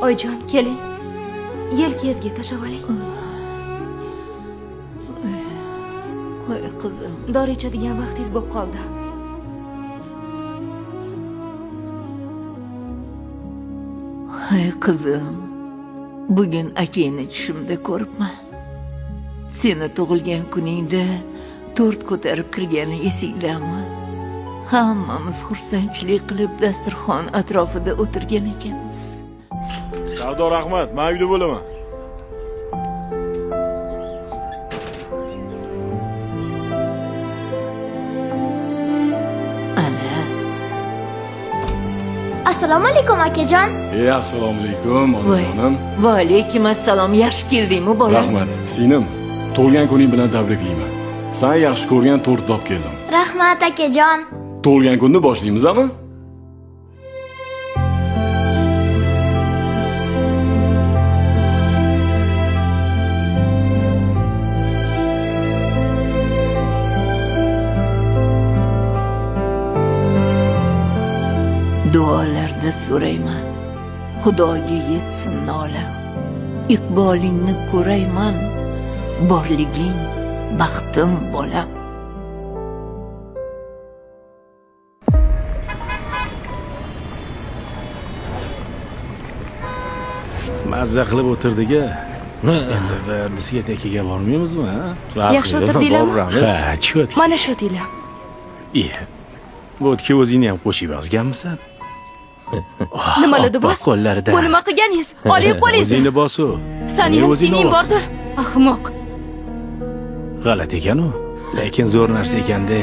Oyjon, keling. Yelkangizga tashlab oling. Voy qizim. Dori ichadigan vaqtingiz bo'lib qoldi. Ay qizim. Bugun akangni tushimda ko'ribman. Seni tug'ilgan kuningda tort ko'tarib kirgani esingdami? Hammamiz xursandchilik qilib dasturxon atrofida o'tirgan ekanmiz. Sardor Rahmat, men uyda bo'laman. Ana. Assalomu alaykum akajon. Assalomu alaykum, onajonim. Va alaykum assalom. Yaxshi keldingmi, bolam? Rahmat. Singlim, tug'ilgan kuning bilan tabriklayman. Sen yaxshi ko'rgan tort olib keldim. Rahmat akajon. Tug'ilgan kunni boshlaymizmi? Duolarda so'rayman. Xudoga yetsin nola. Iqbolingni ko'rayman. Borliging baxtim bolam. Mazza qilib o'tirdik-a. Endi bir diskotekaga bormaymizmi, ha? Yaxshi o'tirdinglarmi? Ha, cho'tki. Mana shu o'tinglar. Bu o'tga o'zingni ham qo'shib yozganmisan? Nimalar bos? Qo'llarida. Bu nima qilganingiz? Oling qo'lingizni. O'zingni bosu. Sani ham sening bordir. Ahmoq. G'alati ekan-u, lekin zo'r narsa ekanda.